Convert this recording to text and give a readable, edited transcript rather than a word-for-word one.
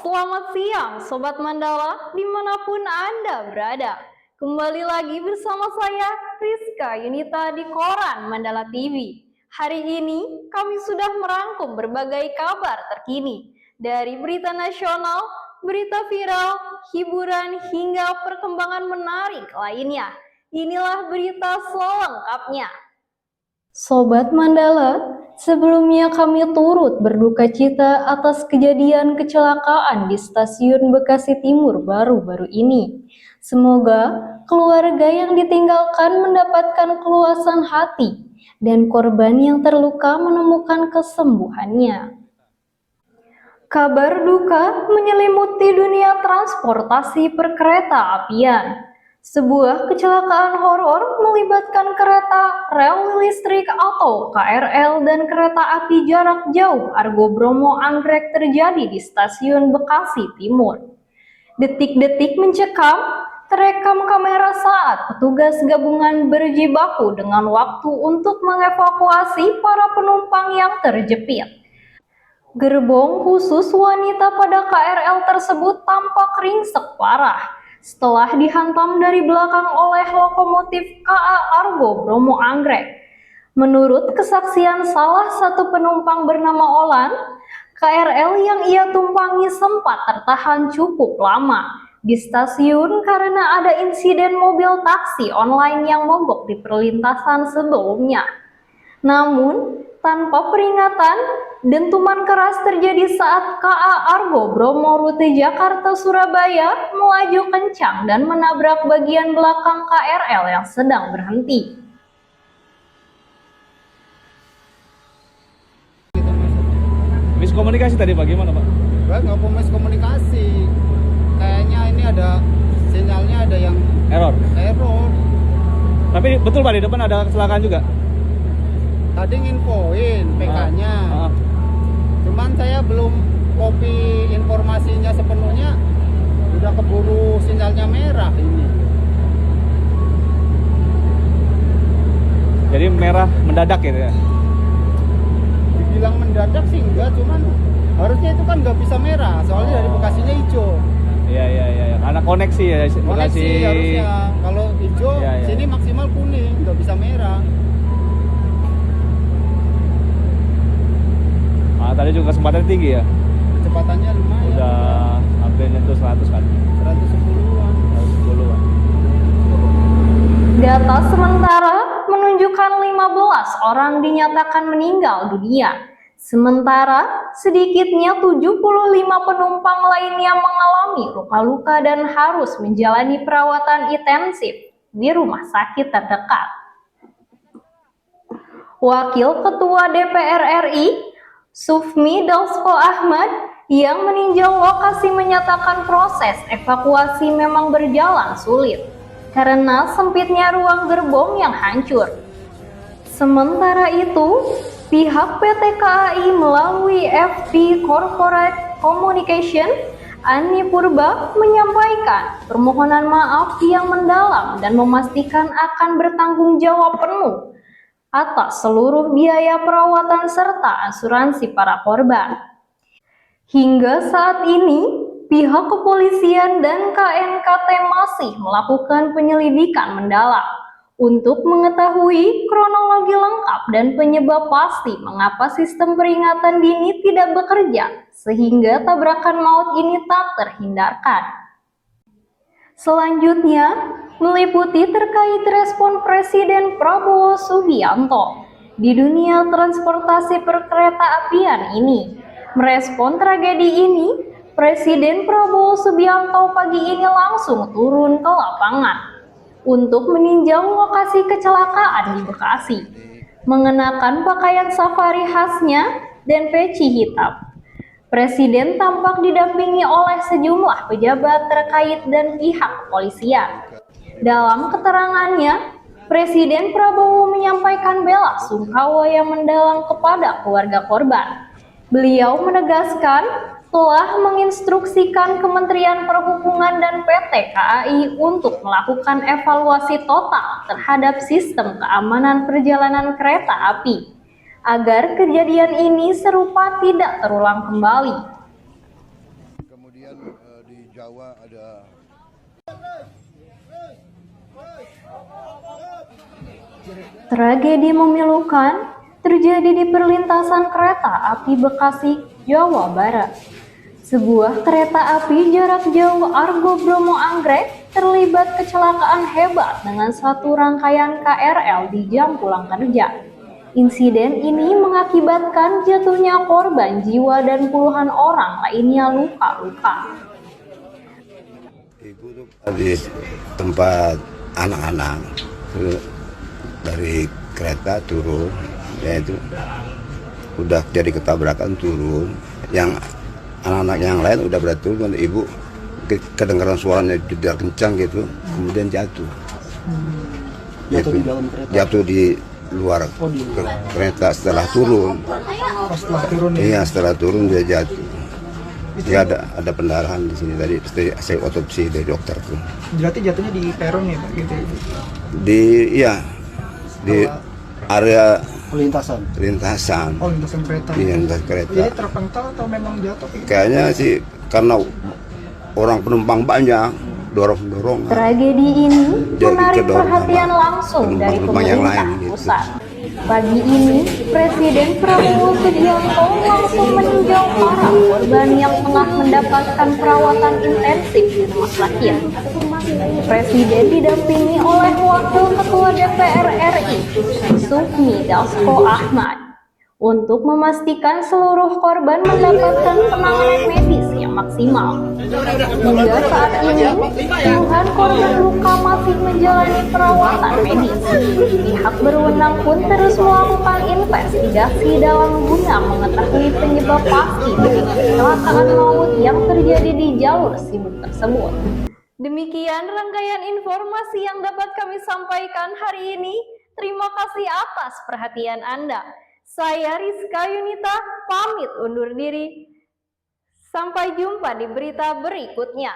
Selamat siang Sobat Mandala dimanapun Anda berada. Kembali lagi bersama saya Rizka Yunita di Koran Mandala TV. Hari ini kami sudah merangkum berbagai kabar terkini dari berita nasional, berita viral, hiburan hingga perkembangan menarik lainnya. Inilah berita selengkapnya. Sobat Mandala, sebelumnya kami turut berduka cita atas kejadian kecelakaan di Stasiun Bekasi Timur baru-baru ini. Semoga keluarga yang ditinggalkan mendapatkan keluasan hati dan korban yang terluka menemukan kesembuhannya. Kabar duka menyelimuti dunia transportasi perkereta apian. Sebuah kecelakaan horor melibatkan kereta rel listrik atau KRL dan kereta api jarak jauh Argo Bromo Anggrek terjadi di Stasiun Bekasi Timur. Detik-detik mencekam terekam kamera saat petugas gabungan berjibaku dengan waktu untuk mengevakuasi para penumpang yang terjepit. Gerbong khusus wanita pada KRL tersebut tampak ringsek parah setelah dihantam dari belakang oleh lokomotif KA Argo Bromo Anggrek. Menurut kesaksian salah satu penumpang bernama Olan, KRL yang ia tumpangi sempat tertahan cukup lama di stasiun karena ada insiden mobil taksi online yang mogok di perlintasan sebelumnya. Namun, tanpa peringatan, dentuman keras terjadi saat KA Argo Bromo rute Jakarta-Surabaya melaju kencang dan menabrak bagian belakang KRL yang sedang berhenti. Miskomunikasi tadi bagaimana Pak? Nggak miskomunikasi. Kayaknya ini ada sinyalnya ada yang Error. Tapi betul Pak, di depan ada kecelakaan juga? tadi nginfoin PK-nya. Cuman saya belum copy informasinya sepenuhnya. Udah keburu sinyalnya merah ini. Jadi merah mendadak gitu ya? Dibilang mendadak sih enggak, cuman harusnya itu kan nggak bisa merah. Soalnya dari Bekasinya hijau. Iya. Karena koneksi ya Koneksi Bekasi. harusnya. Kalau hijau, Iya. sini maksimal kuning, nggak bisa merah. Tadi juga kecepatan tinggi ya? Kecepatannya lumayan. Udah hampir nyentuh 100 kan? 110-an. 110-an. Data sementara menunjukkan 15 orang dinyatakan meninggal dunia. Sementara sedikitnya 75 penumpang lainnya mengalami luka-luka dan harus menjalani perawatan intensif di rumah sakit terdekat. Wakil Ketua DPR RI, Sufmi Dasko Ahmad, yang meninjau lokasi menyatakan proses evakuasi memang berjalan sulit karena sempitnya ruang gerbong yang hancur. Sementara itu, pihak PT KAI melalui FD Corporate Communication, Ani Purba, menyampaikan permohonan maaf yang mendalam dan memastikan akan bertanggung jawab penuh atas seluruh biaya perawatan serta asuransi para korban. Hingga saat ini, pihak kepolisian dan KNKT masih melakukan penyelidikan mendalam untuk mengetahui kronologi lengkap dan penyebab pasti mengapa sistem peringatan dini tidak bekerja sehingga tabrakan maut ini tak terhindarkan. Selanjutnya, meliputi terkait respon Presiden Prabowo Subianto di dunia transportasi perkereta-apian ini. Merespon tragedi ini, Presiden Prabowo Subianto pagi ini langsung turun ke lapangan untuk meninjau lokasi kecelakaan di Bekasi, mengenakan pakaian safari khasnya dan peci hitam. Presiden tampak didampingi oleh sejumlah pejabat terkait dan pihak kepolisian. Dalam keterangannya, Presiden Prabowo menyampaikan bela sungkawa yang mendalam kepada keluarga korban. Beliau menegaskan telah menginstruksikan Kementerian Perhubungan dan PT KAI untuk melakukan evaluasi total terhadap sistem keamanan perjalanan kereta api, agar kejadian ini serupa tidak terulang kembali. Jawa ada. Tragedi memilukan terjadi di perlintasan kereta api Bekasi, Jawa Barat. Sebuah kereta api jarak jauh Argo Bromo Anggrek terlibat kecelakaan hebat dengan satu rangkaian KRL di jam pulang kerja. Insiden ini mengakibatkan jatuhnya korban jiwa dan puluhan orang lainnya luka-luka. Ibu tuh di tempat anak-anak dari kereta turun, ya itu udah jadi ketabrakan turun. Yang anak-anak yang lain udah berada turun, ibu kedengaran suaranya tidak kencang gitu, kemudian jatuh. Jatuh di dalam kereta. Jatuh di luar kereta setelah turun. Setelah turun ya. Iya, setelah turun dia jatuh. Ya ada pendarahan di sini tadi saya otopsi dari dokter tuh. Berarti jatuhnya di peron ya Pak gitu. Di area Lintasan. lintasan. Oh, lintasan kereta. Iya, lintasan kereta. Jadi terpental atau memang jatuh? Kayaknya sih karena orang penumpang banyak, dorong-dorong. Tragedi ini Jadi menarik kedorong perhatian sama langsung dari penumpang yang pemerintah lain gitu. pusat. Pagi ini, Presiden Prabowo Subianto langsung meninjau para korban yang tengah mendapatkan perawatan intensif di rumah sakit. Presiden didampingi oleh Wakil Ketua DPR RI, Sufmi Dasko Ahmad, untuk memastikan seluruh korban mendapatkan penanganan medis yang maksimal. Hingga saat ini, puluhan korban luka masih menjalani perawatan medis. Pihak berwenang pun terus melakukan investigasi dalam guna mengetahui penyebab pasti dari kecelakaan maut yang terjadi di jalur sibuk tersebut. Demikian rangkaian informasi yang dapat kami sampaikan hari ini. Terima kasih atas perhatian Anda. Saya Rizka Yunita, pamit undur diri. Sampai jumpa di berita berikutnya.